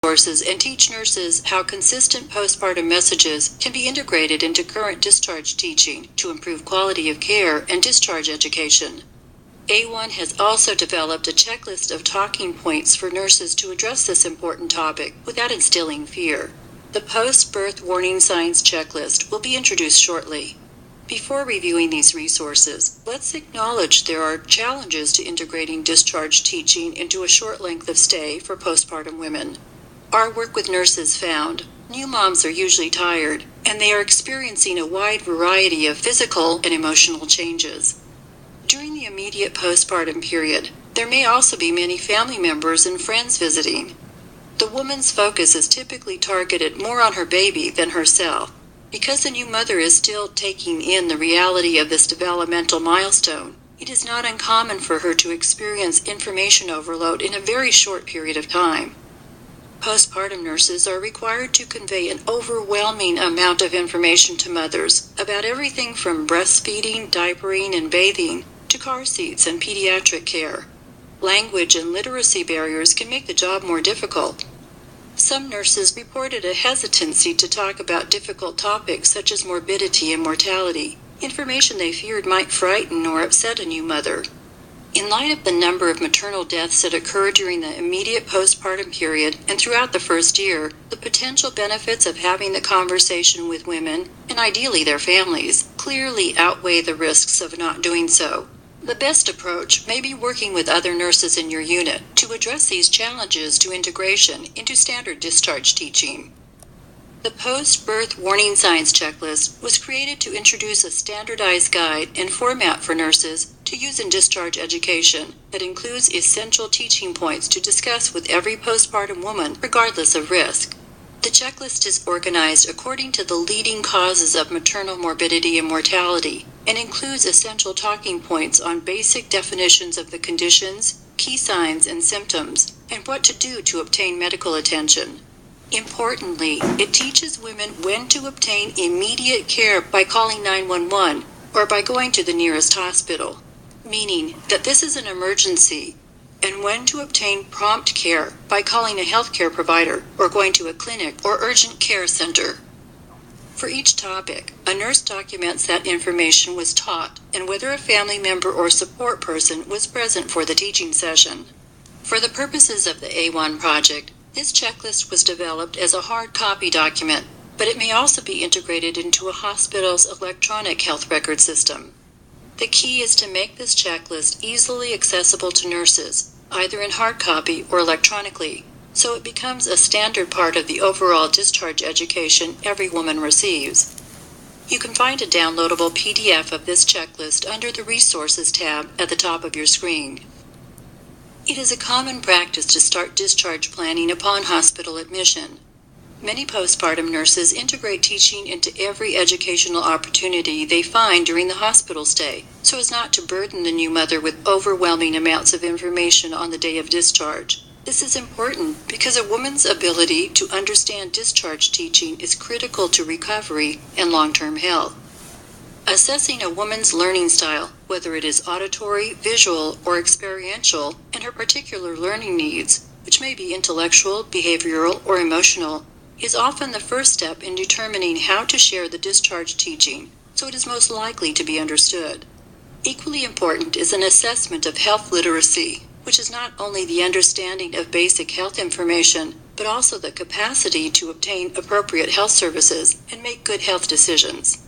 resources and teach nurses how consistent postpartum messages can be integrated into current discharge teaching to improve quality of care and discharge education. A1 has also developed a checklist of talking points for nurses to address this important topic without instilling fear. The post-birth warning signs checklist will be introduced shortly. Before reviewing these resources, let's acknowledge there are challenges to integrating discharge teaching into a short length of stay for postpartum women. Our work with nurses found new moms are usually tired, and they are experiencing a wide variety of physical and emotional changes. During the immediate postpartum period, there may also be many family members and friends visiting. The woman's focus is typically targeted more on her baby than herself. Because the new mother is still taking in the reality of this developmental milestone, it is not uncommon for her to experience information overload in a very short period of time. Postpartum nurses are required to convey an overwhelming amount of information to mothers about everything from breastfeeding, diapering, and bathing to car seats and pediatric care. Language and literacy barriers can make the job more difficult. Some nurses reported a hesitancy to talk about difficult topics such as morbidity and mortality, information they feared might frighten or upset a new mother. In light of the number of maternal deaths that occur during the immediate postpartum period and throughout the first year, the potential benefits of having the conversation with women, and ideally their families, clearly outweigh the risks of not doing so. The best approach may be working with other nurses in your unit to address these challenges to integration into standard discharge teaching. The post-birth warning signs checklist was created to introduce a standardized guide and format for nurses to use in discharge education that includes essential teaching points to discuss with every postpartum woman regardless of risk. The checklist is organized according to the leading causes of maternal morbidity and mortality, and includes essential talking points on basic definitions of the conditions, key signs and symptoms, and what to do to obtain medical attention. Importantly, it teaches women when to obtain immediate care by calling 911 or by going to the nearest hospital, meaning that this is an emergency, and when to obtain prompt care by calling a healthcare provider or going to a clinic or urgent care center. For each topic, a nurse documents that information was taught and whether a family member or support person was present for the teaching session. For the purposes of the A1 project, this checklist was developed as a hard copy document, but it may also be integrated into a hospital's electronic health record system. The key is to make this checklist easily accessible to nurses, either in hard copy or electronically, so it becomes a standard part of the overall discharge education every woman receives. You can find a downloadable PDF of this checklist under the Resources tab at the top of your screen. It is a common practice to start discharge planning upon hospital admission. Many postpartum nurses integrate teaching into every educational opportunity they find during the hospital stay, so as not to burden the new mother with overwhelming amounts of information on the day of discharge. This is important because a woman's ability to understand discharge teaching is critical to recovery and long-term health. Assessing a woman's learning style, whether it is auditory, visual, or experiential, and her particular learning needs, which may be intellectual, behavioral, or emotional, is often the first step in determining how to share the discharge teaching, so it is most likely to be understood. Equally important is an assessment of health literacy, which is not only the understanding of basic health information, but also the capacity to obtain appropriate health services and make good health decisions.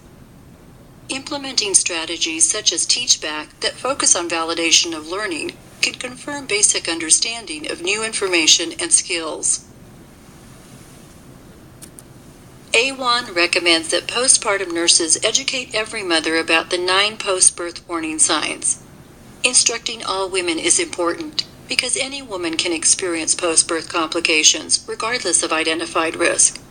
Implementing strategies such as Teachback that focus on validation of learning can confirm basic understanding of new information and skills. A1 recommends that postpartum nurses educate every mother about the 9 post-birth warning signs. Instructing all women is important because any woman can experience post-birth complications regardless of identified risk.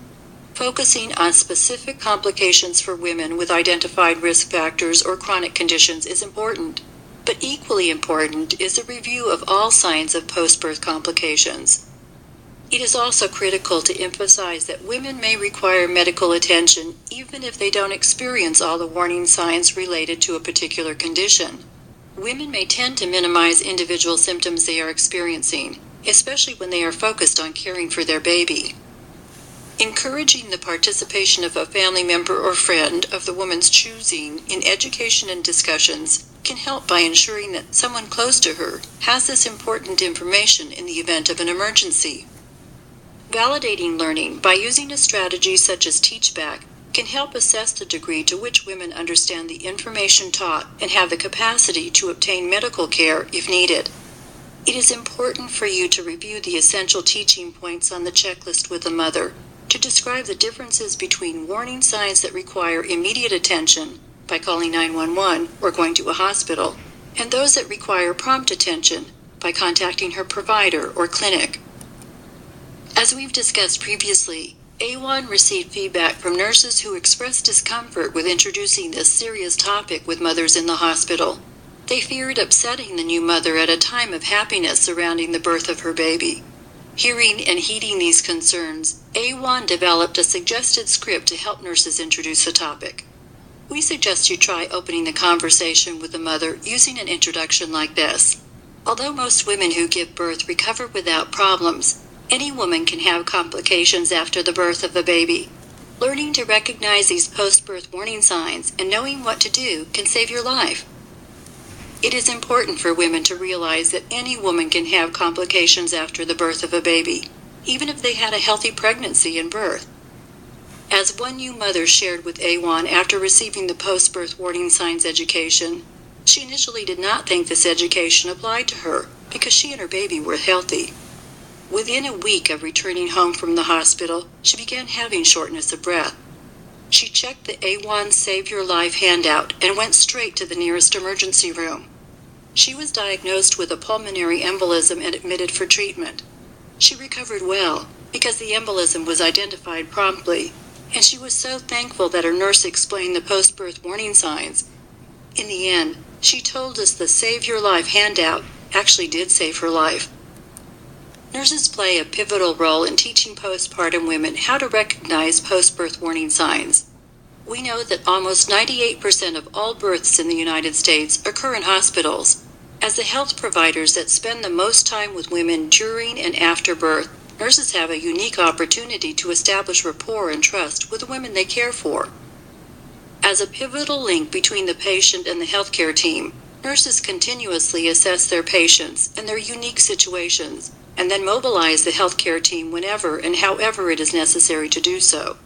Focusing on specific complications for women with identified risk factors or chronic conditions is important, but equally important is a review of all signs of post-birth complications. It is also critical to emphasize that women may require medical attention even if they don't experience all the warning signs related to a particular condition. Women may tend to minimize individual symptoms they are experiencing, especially when they are focused on caring for their baby. Encouraging the participation of a family member or friend of the woman's choosing in education and discussions can help by ensuring that someone close to her has this important information in the event of an emergency. Validating learning by using a strategy such as teachback can help assess the degree to which women understand the information taught and have the capacity to obtain medical care if needed. It is important for you to review the essential teaching points on the checklist with a mother to describe the differences between warning signs that require immediate attention by calling 911 or going to a hospital, and those that require prompt attention by contacting her provider or clinic. As we've discussed previously, A1 received feedback from nurses who expressed discomfort with introducing this serious topic with mothers in the hospital. They feared upsetting the new mother at a time of happiness surrounding the birth of her baby. Hearing and heeding these concerns, A1 developed a suggested script to help nurses introduce the topic. We suggest you try opening the conversation with the mother using an introduction like this. Although most women who give birth recover without problems, any woman can have complications after the birth of a baby. Learning to recognize these post-birth warning signs and knowing what to do can save your life. It is important for women to realize that any woman can have complications after the birth of a baby, even if they had a healthy pregnancy and birth. As one new mother shared with A1 after receiving the post-birth warning signs education, she initially did not think this education applied to her because she and her baby were healthy. Within a week of returning home from the hospital, she began having shortness of breath. She checked the A1 Save Your Life handout and went straight to the nearest emergency room. She was diagnosed with a pulmonary embolism and admitted for treatment. She recovered well because the embolism was identified promptly, and she was so thankful that her nurse explained the post-birth warning signs. In the end, she told us the Save Your Life handout actually did save her life. Nurses play a pivotal role in teaching postpartum women how to recognize post-birth warning signs. We know that almost 98% of all births in the United States occur in hospitals. As the health providers that spend the most time with women during and after birth, nurses have a unique opportunity to establish rapport and trust with the women they care for. As a pivotal link between the patient and the healthcare team, nurses continuously assess their patients and their unique situations, and then mobilize the healthcare team whenever and however it is necessary to do so.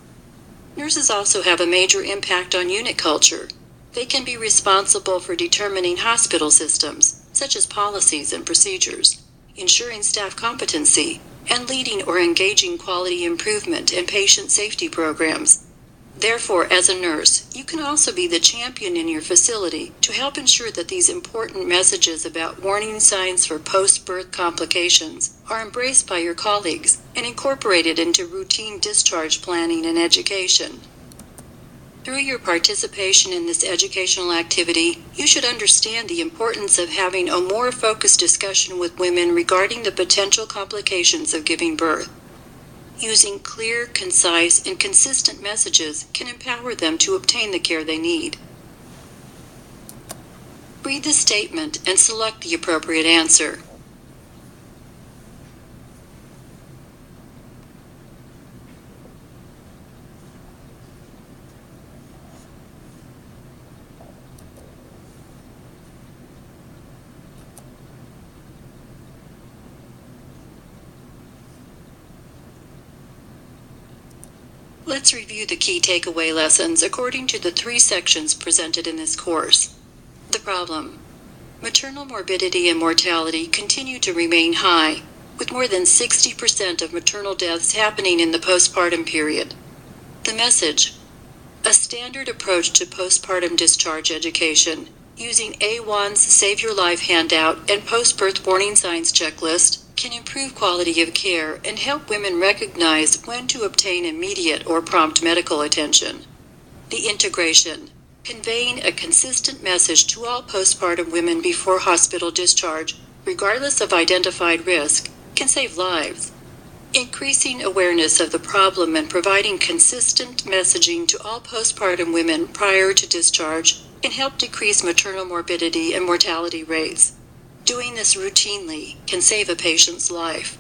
Nurses also have a major impact on unit culture. They can be responsible for determining hospital systems, such as policies and procedures, ensuring staff competency, and leading or engaging quality improvement and patient safety programs. Therefore, as a nurse, you can also be the champion in your facility to help ensure that these important messages about warning signs for post-birth complications are embraced by your colleagues and incorporated into routine discharge planning and education. Through your participation in this educational activity, you should understand the importance of having a more focused discussion with women regarding the potential complications of giving birth. Using clear, concise, and consistent messages can empower them to obtain the care they need. Read the statement and select the appropriate answer. Let's review the key takeaway lessons according to the 3 sections presented in this course. The problem. Maternal morbidity and mortality continue to remain high, with more than 60% of maternal deaths happening in the postpartum period. The message. A standard approach to postpartum discharge education, using A1's Save Your Life handout and post-birth warning signs checklist, can improve quality of care and help women recognize when to obtain immediate or prompt medical attention. The integration, conveying a consistent message to all postpartum women before hospital discharge, regardless of identified risk, can save lives. Increasing awareness of the problem and providing consistent messaging to all postpartum women prior to discharge can help decrease maternal morbidity and mortality rates. Doing this routinely can save a patient's life.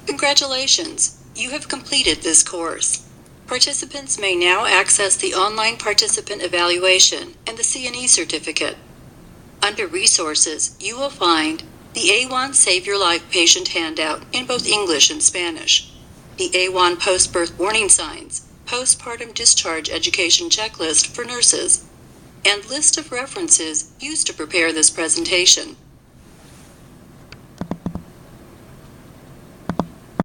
Congratulations, you have completed this course. Participants may now access the online participant evaluation and the CNE certificate. Under Resources, you will find the A1 Save Your Life Patient Handout in both English and Spanish, the A1 Post-Birth Warning Signs, Postpartum Discharge Education Checklist for nurses, and list of references used to prepare this presentation.